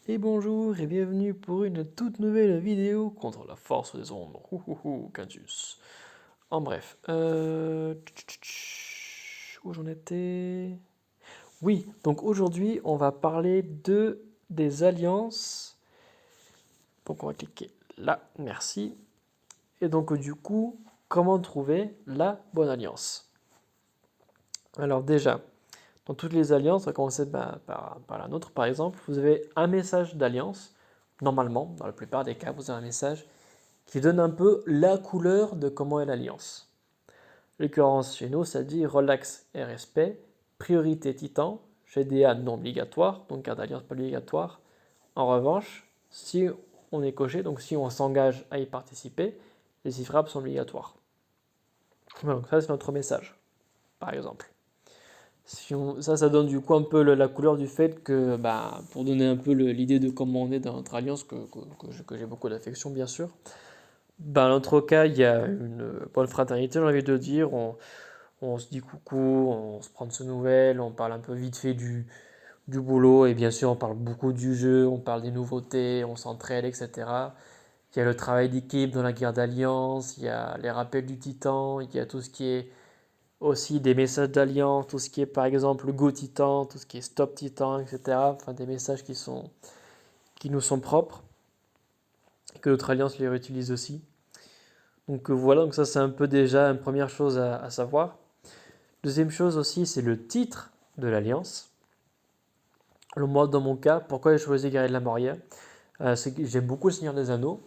Et bonjour et bienvenue pour une toute nouvelle vidéo contre la force des ombres. Quintus. En bref, où j'en étais? Oui, donc aujourd'hui on va parler des alliances. Donc on va cliquer là, merci. Et donc du coup, comment trouver la bonne alliance? Alors déjà, dans toutes les alliances, on va commencer par la nôtre par exemple, vous avez un message d'alliance. Normalement, dans la plupart des cas, vous avez un message qui donne un peu la couleur de comment est l'alliance. L'occurrence chez nous, ça dit relax et respect, priorité titan, GDA non obligatoire, donc carte d'alliance pas obligatoire. En revanche, si on est coché, donc si on s'engage à y participer, les ifraps sont obligatoires. Donc ça c'est notre message, par exemple. Ça donne du coup un peu la couleur du fait que, pour donner un peu l'idée de comment on est dans notre alliance, que j'ai beaucoup d'affection bien sûr, dans notre cas, il y a une bonne fraternité, j'ai envie de dire. On se dit coucou, on se prend de ses nouvelles, on parle un peu vite fait du boulot, et bien sûr, on parle beaucoup du jeu, on parle des nouveautés, on s'entraide, etc. Il y a le travail d'équipe dans la guerre d'alliance, il y a les rappels du titan, il y a tout ce qui est aussi des messages d'alliance, tout ce qui est par exemple Go Titan, tout ce qui est Stop Titan, etc. Enfin, des messages qui nous sont propres, et que notre alliance les réutilise aussi. Donc voilà, donc ça c'est un peu déjà une première chose à savoir. Deuxième chose aussi, c'est le titre de l'alliance. Moi, dans mon cas, pourquoi j'ai choisi Guerrier de la Moria? C'est que j'aime beaucoup le Seigneur des Anneaux.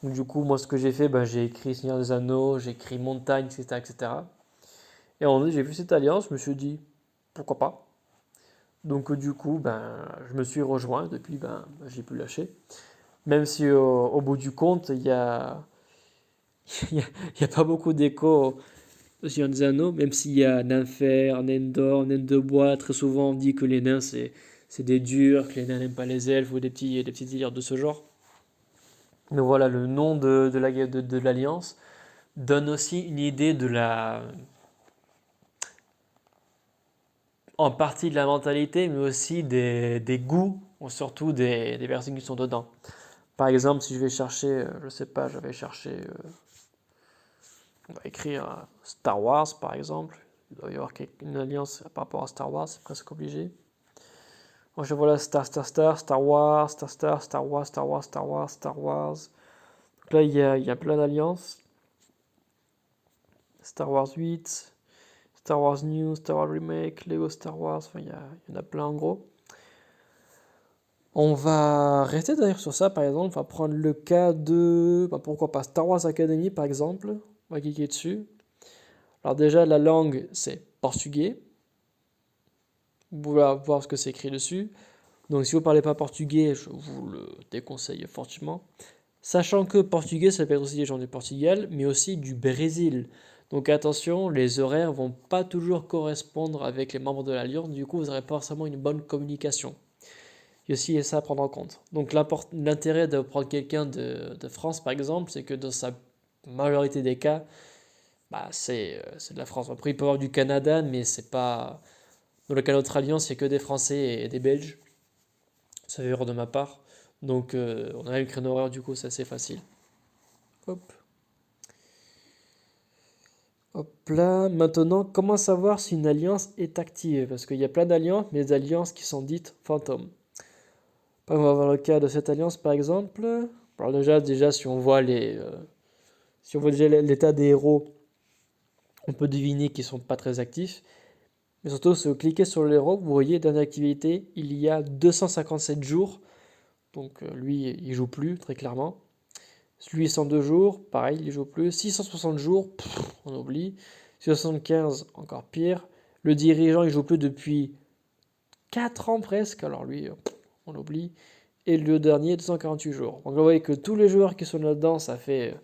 Donc du coup, moi ce que j'ai fait, j'ai écrit Seigneur des Anneaux, j'ai écrit Montagne, etc. etc. Et en fait, j'ai vu cette alliance, je me suis dit, pourquoi pas? Donc du coup, je me suis rejoint, depuis, j'ai pu lâcher. Même si au bout du compte, il y a pas beaucoup d'écho au Seigneur des Anneaux, même s'il y a Nympher, naine d'or, naine de bois, très souvent on dit que les nains c'est des durs, que les nains n'aiment pas les elfes ou des petits délires de ce genre. Mais voilà, le nom de l'Alliance donne aussi une idée en partie de la mentalité, mais aussi des goûts, ou surtout des personnes qui sont dedans. Par exemple, si je vais chercher, je sais pas, je vais chercher, on va écrire Star Wars par exemple. Il doit y avoir une alliance par rapport à Star Wars, c'est presque obligé. Moi, je vois là Star Wars, Star Wars, Star Wars, Star Wars, Star Wars. Donc là, il y a plein d'alliances. Star Wars 8, Star Wars New, Star Wars Remake, Lego Star Wars, enfin, il y en a plein en gros. On va rester d'ailleurs sur ça, par exemple. On va prendre le cas de, pourquoi pas, Star Wars Academy, par exemple. On va cliquer dessus. Alors déjà, la langue, c'est portugais. Vous pouvez voir ce que c'est écrit dessus. Donc si vous ne parlez pas portugais, je vous le déconseille fortement. Sachant que portugais, ça peut être aussi des gens du Portugal, mais aussi du Brésil. Donc attention, les horaires vont pas toujours correspondre avec les membres de l'Alliance, du coup vous n'aurez pas forcément une bonne communication. Il y a aussi ça à prendre en compte. Donc l'intérêt de prendre quelqu'un de France par exemple, c'est que dans sa majorité des cas, c'est de la France. Après il peut y avoir du Canada, mais c'est pas... Dans le cas de notre Alliance, il n'y a que des Français et des Belges, ça fait erreur de ma part. Donc on a le créneau horaire, du coup c'est assez facile. Hop. Hop là, maintenant, comment savoir si une alliance est active? Parce qu'il y a plein d'alliances, mais des alliances qui sont dites fantômes. On va voir le cas de cette alliance, par exemple. Alors déjà, si on voit si on voit déjà l'état des héros, on peut deviner qu'ils sont pas très actifs. Mais surtout, si vous cliquez sur le héros, vous voyez dernière activité, il y a 257 jours. Donc lui, il joue plus, très clairement. Celui 102 jours, pareil, il joue plus. 660 jours, on oublie. 75, encore pire. Le dirigeant, il joue plus depuis 4 ans presque, alors lui, on l'oublie. Et le dernier, 248 jours. Donc vous voyez que tous les joueurs qui sont là-dedans, ça fait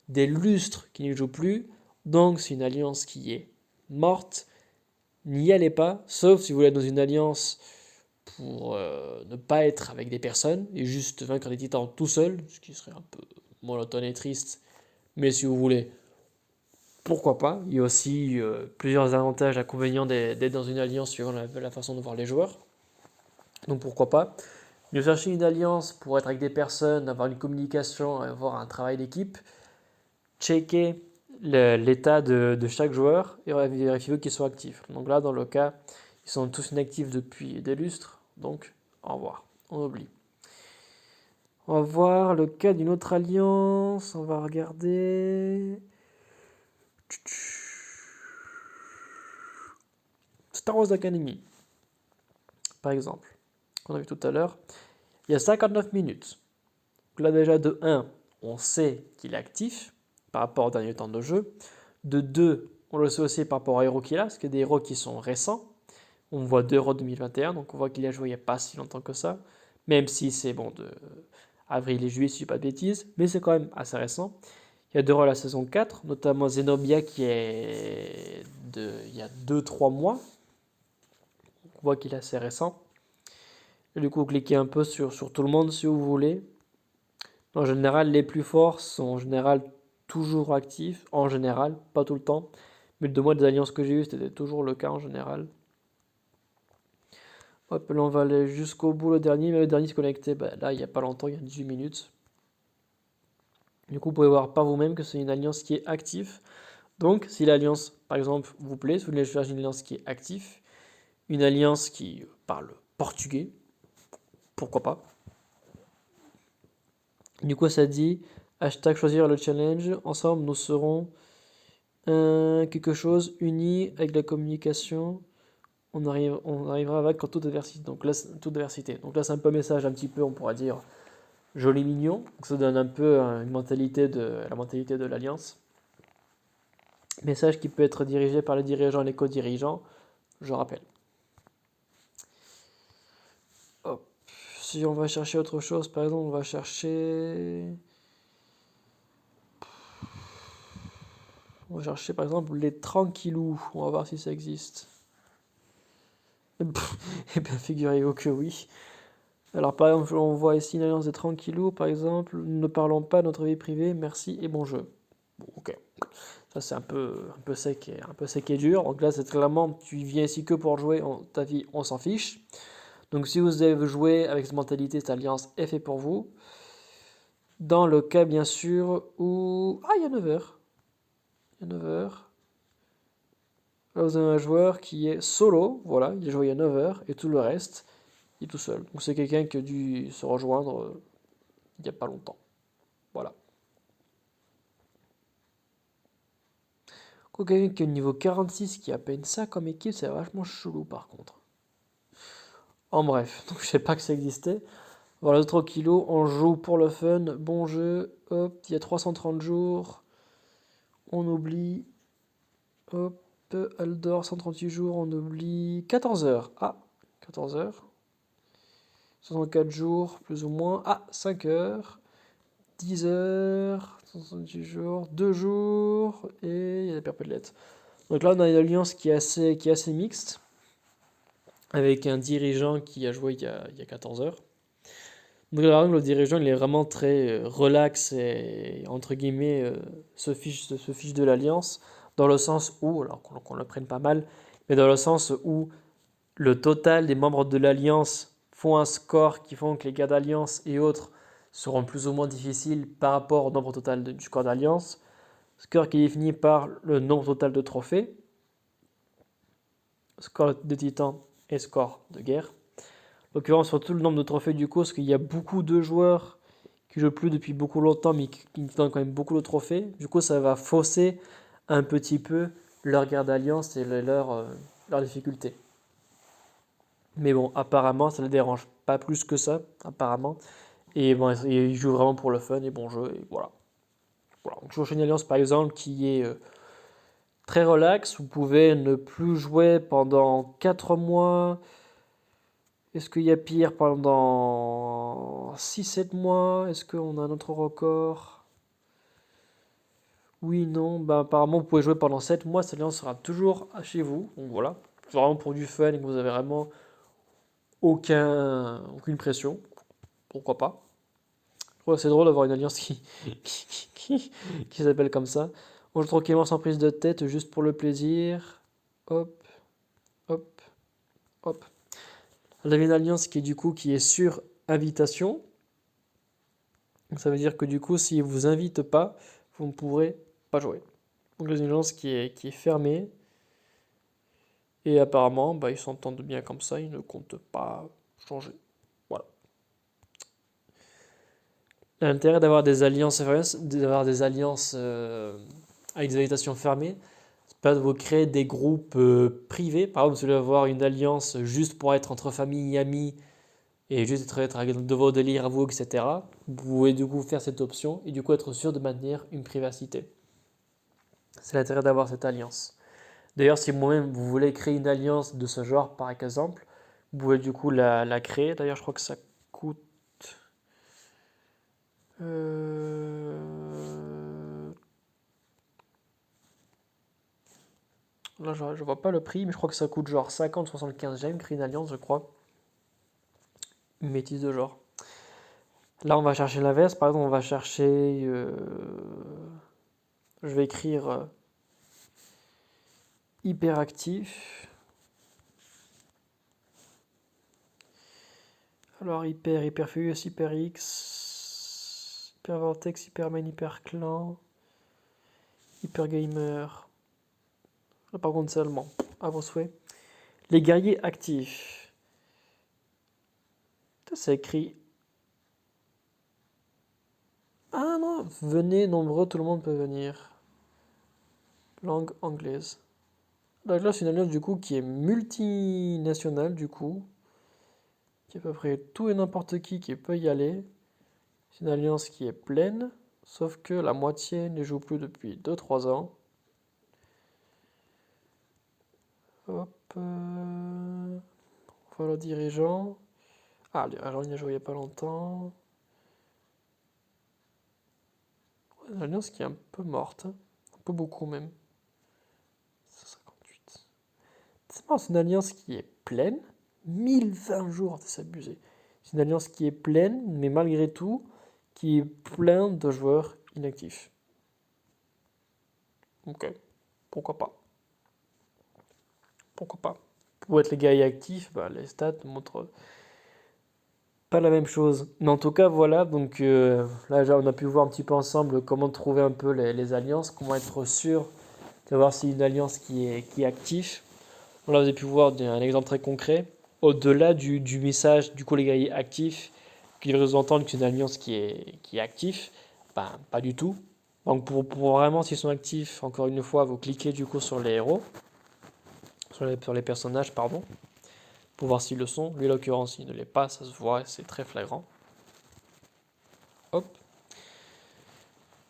des lustres qui ne jouent plus. Donc c'est une alliance qui est morte. N'y allez pas, sauf si vous voulez être dans une alliance pour ne pas être avec des personnes et juste vaincre des titans tout seul, ce qui serait un peu monotone et triste. Mais si vous voulez, pourquoi pas. Il y a aussi plusieurs avantages, inconvénients d'être dans une alliance suivant la façon de voir les joueurs. Donc pourquoi pas. De chercher une alliance pour être avec des personnes, avoir une communication, avoir un travail d'équipe, checker l'état de chaque joueur et vérifier qu'ils sont actifs. Donc là, dans le cas, ils sont tous inactifs depuis des lustres, donc au revoir, on oublie. On va voir le cas d'une autre alliance, on va regarder. Star Wars Academy, par exemple, qu'on a vu tout à l'heure, il y a 59 minutes. Donc là déjà de 1, on sait qu'il est actif par rapport au dernier temps de jeu. De 2, on le sait aussi par rapport aux héros qu'il a, parce qu'il y a des héros qui sont récents. On voit 2 héros 2021, donc on voit qu'il a joué il n'y a pas si longtemps que ça, même si c'est bon de avril et juillet si je ne dis pas de bêtises, mais c'est quand même assez récent. Il y a 2 héros à la saison 4, notamment Zenobia qui est il y a 2-3 mois. On voit qu'il est assez récent. Et du coup, cliquez un peu sur tout le monde si vous voulez. En général, les plus forts sont en général toujours actifs, en général, pas tout le temps. Mais de moi, des alliances que j'ai eues, c'était toujours le cas en général. Hop, là, on va aller jusqu'au bout, le dernier. Mais le dernier se connectait là, il n'y a pas longtemps, il y a 18 minutes. Du coup, vous pouvez voir par vous-même que c'est une alliance qui est active. Donc, si l'alliance, par exemple, vous plaît, si vous voulez faire une alliance qui est active, une alliance qui parle portugais, pourquoi pas. Du coup, ça dit hashtag choisir le challenge. Ensemble, nous serons quelque chose uni avec la communication. On arrivera à vaincre toute adversité. Donc là, c'est un peu un message un petit peu, on pourra dire, joli mignon. Donc ça donne un peu la mentalité de l'Alliance. Message qui peut être dirigé par les dirigeants et les co-dirigeants, je rappelle. Hop. Si on va chercher autre chose, par exemple, on va chercher... par exemple les tranquillous. On va voir si ça existe. Eh bien, figurez-vous que oui. Alors, par exemple, on voit ici une alliance des tranquillous, par exemple. Ne parlons pas de notre vie privée, merci et bon jeu. Bon, ok. Ça, c'est un peu sec et dur. Donc là, c'est clairement, tu viens ici que pour jouer, ta vie, on s'en fiche. Donc, si vous avez joué avec cette mentalité, cette alliance est fait pour vous. Dans le cas, bien sûr, où... Ah, il y a 9 heures. Il y a 9 heures. Là, vous avez un joueur qui est solo, voilà, il a joué il y a 9 heures, et tout le reste, il est tout seul. Donc c'est quelqu'un qui a dû se rejoindre il n'y a pas longtemps. Voilà. Quelqu'un qui est au niveau 46 qui a à peine ça comme équipe, c'est vachement chelou par contre. En bref, donc je sais pas que ça existait. Voilà, le 3 kilos, on joue pour le fun, bon jeu, hop, il y a 330 jours, on oublie, hop, Aldor, 138 jours, on oublie 14 heures. Ah, 14 heures. 64 jours, plus ou moins. Ah, 5 heures. 10 heures. 68 jours. 2 jours. Et il y a des perpétuettes. Donc là, on a une alliance qui est assez mixte. Avec un dirigeant qui a joué il y a 14 heures. Donc là, le dirigeant, il est vraiment très relax et, entre guillemets, se fiche de l'alliance. Dans le sens où, alors qu'on le prenne pas mal, mais dans le sens où le total des membres de l'Alliance font un score qui font que les guerres d'Alliance et autres seront plus ou moins difficiles par rapport au nombre total du score d'Alliance. Score qui est défini par le nombre total de trophées, score de titans et score de guerre. En l'occurrence, surtout le nombre de trophées du coup, parce qu'il y a beaucoup de joueurs qui jouent plus depuis beaucoup longtemps, mais qui donnent quand même beaucoup de trophées. Du coup, ça va fausser un petit peu leur guerre d'Alliance et leur difficulté. Mais bon, apparemment, ça ne les dérange pas plus que ça, apparemment. Et bon, ils jouent vraiment pour le fun et bon jeu, et voilà. Donc, je une alliance, par exemple, qui est très relax. Vous pouvez ne plus jouer pendant 4 mois. Est-ce qu'il y a pire pendant 6-7 mois? Est-ce qu'on a un autre record? Oui, non. Ben, apparemment, vous pouvez jouer pendant 7 mois. Cette alliance sera toujours chez vous. Donc voilà. C'est vraiment pour du fun et que vous avez vraiment aucune pression. Pourquoi pas? Ouais, c'est drôle d'avoir une alliance qui s'appelle comme ça. On joue tranquillement sans prise de tête, juste pour le plaisir. Hop, hop, hop. On avait une alliance qui est du coup qui est sur invitation. Donc ça veut dire que du coup, s'ils ne vous invitent pas, vous ne pourrez pas jouer. Donc c'est une alliance qui est fermée. Et apparemment, ils s'entendent bien comme ça, ils ne comptent pas changer. Voilà. L'intérêt d'avoir des alliances, avec des invitations fermées, c'est pas de vous créer des groupes privés. Par exemple, si vous voulez avoir une alliance juste pour être entre famille et amis et juste être de vos délires à vous, etc. Vous pouvez du coup faire cette option et du coup être sûr de maintenir une privacité. C'est l'intérêt d'avoir cette alliance. D'ailleurs, si vous-même vous voulez créer une alliance de ce genre, par exemple, vous pouvez du coup la créer. D'ailleurs, je crois que ça coûte. Là, je vois pas le prix, mais je crois que ça coûte genre 50-75 gemmes, créer une alliance, je crois. Une métisse de genre. Là, on va chercher l'inverse. Par exemple, on va chercher. Je vais écrire hyperactif. Alors, Hyperfuse, HyperX, Hypervortex, Hyperman, Hyperclan, Hypergamer. Là, par contre, c'est allemand. À vos souhaits. Les guerriers actifs. C'est écrit. Ah non, venez nombreux, tout le monde peut venir. Langue anglaise. Donc là, c'est une alliance du coup qui est multinationale du coup. Qui est à peu près tout et n'importe qui peut y aller. C'est une alliance qui est pleine. Sauf que la moitié ne joue plus depuis 2-3 ans. Hop. Voilà, dirigeant. Ah, le dirigeant, il n'y a joué il n'y a pas longtemps. Une alliance qui est un peu morte. Un peu beaucoup même. 158. C'est une alliance qui est pleine. 1020 jours, c'est abusé. C'est une alliance qui est pleine, mais malgré tout, qui est plein de joueurs inactifs. Ok, pourquoi pas. Pourquoi pas. Pour être les guerriers actifs, les stats montrent pas la même chose. Mais en tout cas, voilà, donc là, on a pu voir un petit peu ensemble comment trouver un peu les alliances, comment être sûr de savoir si une alliance qui est active. Donc là, vous avez pu voir un exemple très concret. Au-delà du message, du coup, les guerriers actifs, qui vous entendre qu'une alliance qui est active, pas du tout. Donc pour vraiment, s'ils sont actifs, encore une fois, vous cliquez du coup sur les héros, sur les personnages, pardon, pour voir s'ils le sont. Lui, en l'occurrence, il ne l'est pas, ça se voit, c'est très flagrant. Hop.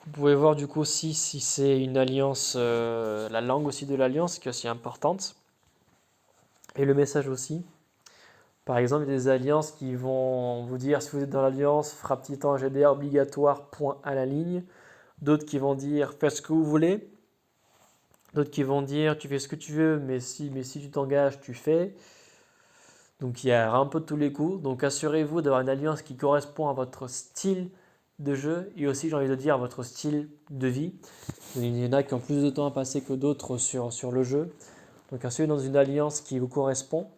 Vous pouvez voir du coup aussi si c'est une alliance, la langue aussi de l'alliance qui est aussi importante. Et le message aussi. Par exemple, il y a des alliances qui vont vous dire si vous êtes dans l'alliance, frappe titan GDR obligatoire, point à la ligne. D'autres qui vont dire faites ce que vous voulez. D'autres qui vont dire tu fais ce que tu veux, mais si tu t'engages, tu fais. Donc il y a un peu de tous les coups. Donc assurez-vous d'avoir une alliance qui correspond à votre style de jeu et aussi, j'ai envie de dire, à votre style de vie. Il y en a qui ont plus de temps à passer que d'autres sur le jeu. Donc assurez dans une alliance qui vous correspond.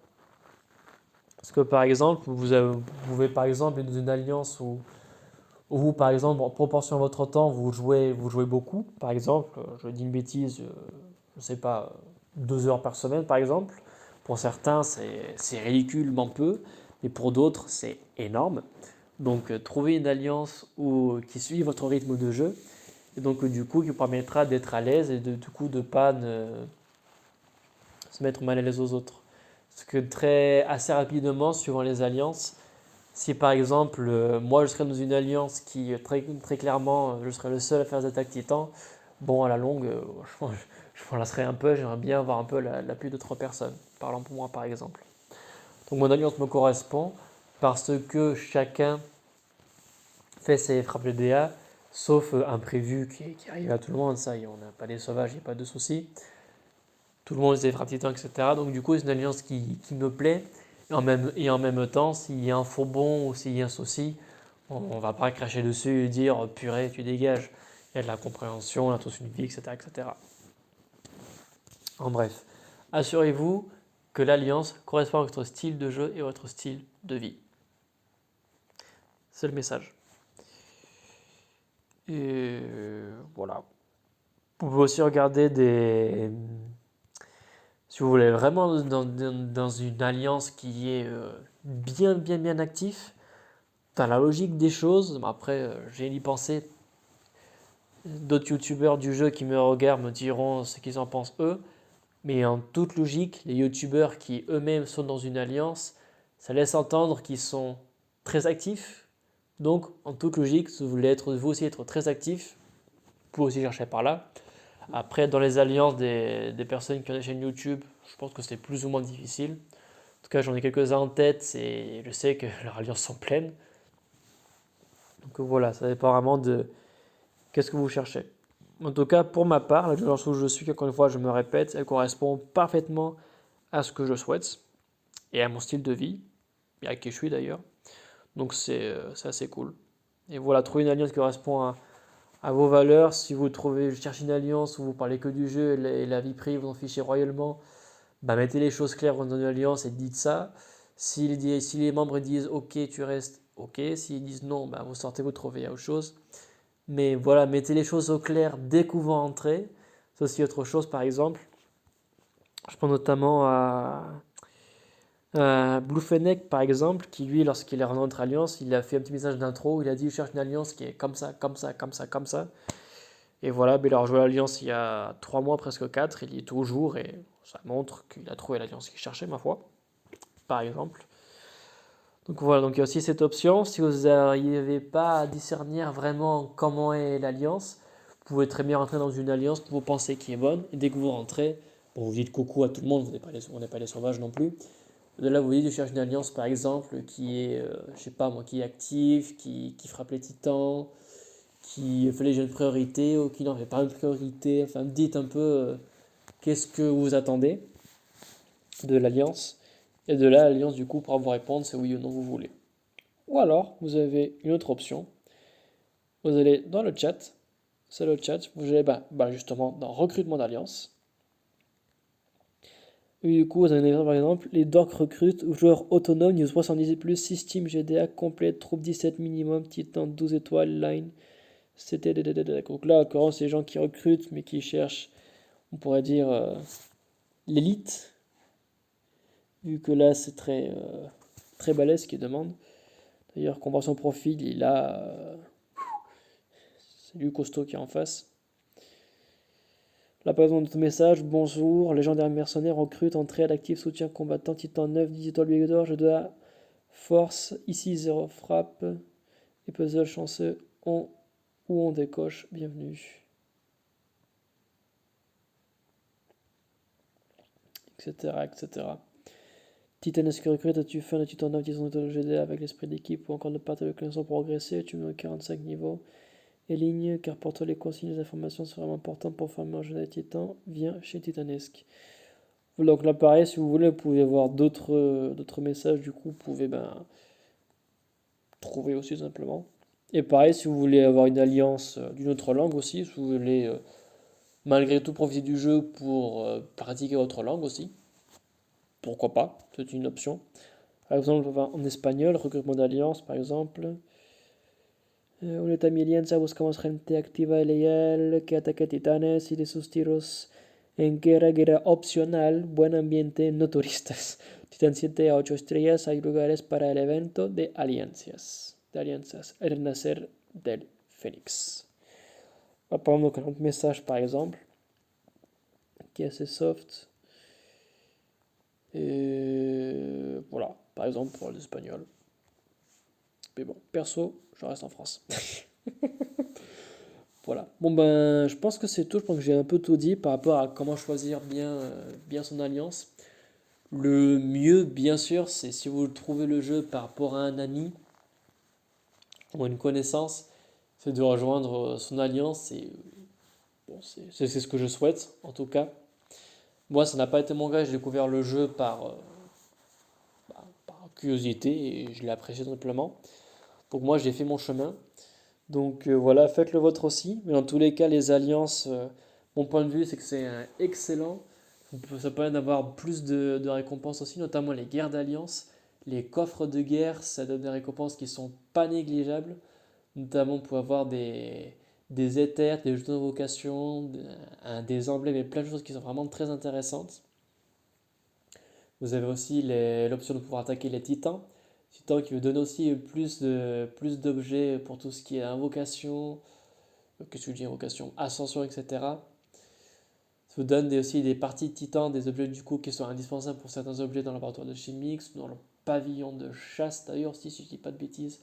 Parce que par exemple, vous pouvez par exemple être dans une alliance où par exemple, en proportion à votre temps, vous jouez beaucoup. Par exemple, je dis une bêtise, je ne sais pas, 2 heures par semaine par exemple. Pour certains, c'est ridiculement peu, mais pour d'autres, c'est énorme. Donc, trouvez une alliance qui suit votre rythme de jeu, et donc du coup, qui vous permettra d'être à l'aise et du coup de ne pas se mettre mal à l'aise aux autres. Parce que assez rapidement, suivant les alliances, si par exemple, moi je serais dans une alliance qui très clairement, je serais le seul à faire des attaques titans, bon, à la longue, je m'en lasserais un peu, j'aimerais bien avoir un peu l'appui de 3 personnes, parlant pour moi par exemple. Donc mon alliance me correspond parce que chacun fait ses frappes de DA, sauf imprévu qui arrive à tout le monde, ça, on n'a pas des sauvages, il n'y a pas de souci. Tout le monde fait des frappes titans, etc. Donc du coup, c'est une alliance qui me plaît. Et en même temps, s'il y a un faux bon ou s'il y a un souci, on ne va pas cracher dessus et dire purée, tu dégages. Il y a de la compréhension, on a tous une vie, etc. etc. En bref, assurez-vous que l'alliance correspond à votre style de jeu et votre style de vie. C'est le message. Et voilà. Vous pouvez aussi regarder si vous voulez vraiment dans une alliance qui est bien actif, dans la logique des choses, après j'ai y pensé, d'autres youtubeurs du jeu qui me regardent me diront ce qu'ils en pensent eux, mais en toute logique, les youtubeurs qui eux-mêmes sont dans une alliance, ça laisse entendre qu'ils sont très actifs. Donc, en toute logique, si vous voulez vous aussi être très actif, vous pouvez aussi chercher par là. Après, dans les alliances des personnes qui ont des chaînes YouTube, je pense que c'est plus ou moins difficile. En tout cas, j'en ai quelques-uns en tête et je sais que leurs alliances sont pleines. Donc voilà, ça dépend vraiment de qu'est-ce que vous cherchez. En tout cas, pour ma part, la alliance où je suis, encore une fois, je me répète, elle correspond parfaitement à ce que je souhaite et à mon style de vie, et à qui je suis d'ailleurs. Donc c'est assez cool. Et voilà, trouver une alliance qui correspond à vos valeurs. Si vous cherchez une alliance où vous parlez que du jeu et la vie privée, vous en fichez royalement, bah mettez les choses claires dans une alliance et dites ça. Si les membres disent ok, tu restes, ok. S'ils disent non, bah vous sortez, vous trouvez autre chose. Mais voilà, mettez les choses au clair dès que vous entrez. C'est aussi autre chose, par exemple. Je pense notamment à Blue Fennec, par exemple, qui lui, lorsqu'il est rentré dans notre alliance, il a fait un petit message d'intro. Il a dit: je cherche une alliance qui est comme ça, comme ça, comme ça, comme ça. Et voilà, ben il a rejoint l'alliance il y a 3 mois, presque 4. Il y est toujours et ça montre qu'il a trouvé l'alliance qu'il cherchait, ma foi, par exemple. Donc voilà, donc il y a aussi cette option. Si vous n'arrivez pas à discerner vraiment comment est l'alliance, vous pouvez très bien rentrer dans une alliance que vous pensez qui est bonne. Et dès que vous rentrez, bon, vous dites coucou à tout le monde, on n'est pas les sauvages non plus. De là, vous dites, je cherche une alliance, par exemple, qui est, je sais pas moi, qui est active, qui frappe les titans, qui fait les jeunes priorités, ou qui n'en fait pas une priorité. Enfin, dites un peu qu'est-ce que vous attendez de l'alliance. Et de là, l'alliance, du coup, pourra vous répondre c'est oui ou non vous voulez. Ou alors, vous avez une autre option. Vous allez dans le chat. C'est le chat. Vous allez justement dans recrutement d'alliance. Et du coup, vous avez par exemple les Dork recrutent joueurs autonomes, news 78+, système GDA complète, troupe 17 minimum, titan 12 étoiles, line. Donc là, en l'occurrence, c'est les gens qui recrutent mais qui cherchent, on pourrait dire, l'élite. Vu que là, c'est très balèze ce qu'ils demandent. D'ailleurs, qu'on voit son profil, il a. C'est lui costaud qui est en face. Là, par exemple, notre message: bonjour, légendaire mercenaire, recrute, entrée, actif, soutien, combattant, titan 9, 10 étoiles, obligatoire, je dois force, ici 0 frappe, et puzzle chanceux, où on décoche, bienvenue. Etc. etc. Titanesque recrute, as-tu faim de titan 9, 10 étoiles GD avec l'esprit d'équipe ou encore de partage de connaissances pour progresser, tu mets 45 niveaux. Et ligne, car pour toi les consignes et les informations sont vraiment importantes pour former un jeune titan, viens chez Titanesque. Donc là pareil, si vous voulez, vous pouvez voir d'autres messages, du coup, vous pouvez trouver aussi simplement. Et pareil, si vous voulez avoir une alliance d'une autre langue aussi, si vous voulez malgré tout profiter du jeu pour pratiquer votre langue aussi, pourquoi pas, c'est une option. Par exemple, en espagnol, recrutement d'alliance, par exemple. Una alianza buscamos gente activa y leal que ataque titanes y de sus tiros en guerra opcional, buen ambiente, no turistas. Titan 7 a 8 estrellas, hay lugares para el evento de alianzas, el renacer del Fénix. On va prendre donc un autre message par exemple, qui est assez soft. Et voilà, par exemple pour l'espagnol. Mais bon, perso, je reste en France. Voilà. Bon je pense que c'est tout. Je pense que j'ai un peu tout dit par rapport à comment choisir bien son alliance. Le mieux, bien sûr, c'est si vous trouvez le jeu par rapport à un ami ou une connaissance, c'est de rejoindre son alliance. Et bon, c'est ce que je souhaite, en tout cas. Moi, ça n'a pas été mon cas. J'ai découvert le jeu par curiosité et je l'ai apprécié simplement. Donc moi, j'ai fait mon chemin. Donc voilà, faites le vôtre aussi. Mais dans tous les cas, les alliances, mon point de vue, c'est que c'est excellent. Ça permet d'avoir plus de récompenses aussi, notamment les guerres d'alliance. Les coffres de guerre, ça donne des récompenses qui sont pas négligeables, notamment pour avoir des éthers, des jetons d'invocation, des emblèmes et plein de choses qui sont vraiment très intéressantes. Vous avez aussi l'option de pouvoir attaquer les titans. Titan qui vous donne aussi plus d'objets pour tout ce qui est invocation, qu'est-ce que je dis, invocation, ascension, etc. Ça vous donne aussi des parties de titans, des objets du coup qui sont indispensables pour certains objets dans le laboratoire de Chimix, dans le pavillon de chasse d'ailleurs, si je ne dis pas de bêtises.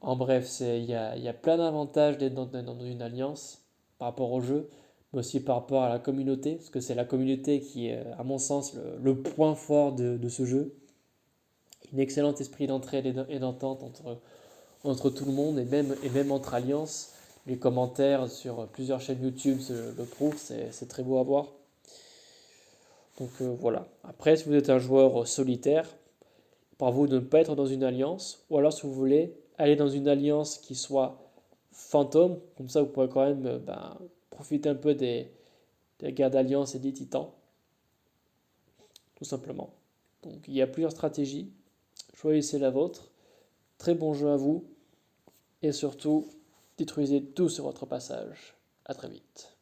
En bref, il y a plein d'avantages d'être dans une alliance par rapport au jeu, mais aussi par rapport à la communauté, parce que c'est la communauté qui est, à mon sens, le point fort de ce jeu. Un excellent esprit d'entraide et d'entente entre tout le monde et même entre alliances. Les commentaires sur plusieurs chaînes YouTube le prouvent, c'est très beau à voir. Donc voilà. Après, si vous êtes un joueur solitaire, par vous de ne pas être dans une alliance, ou alors si vous voulez aller dans une alliance qui soit fantôme, comme ça vous pourrez quand même profiter un peu des guerres d'alliance et des titans, tout simplement. Donc il y a plusieurs stratégies, choisissez la vôtre, très bon jeu à vous, et surtout, détruisez tout sur votre passage. À très vite.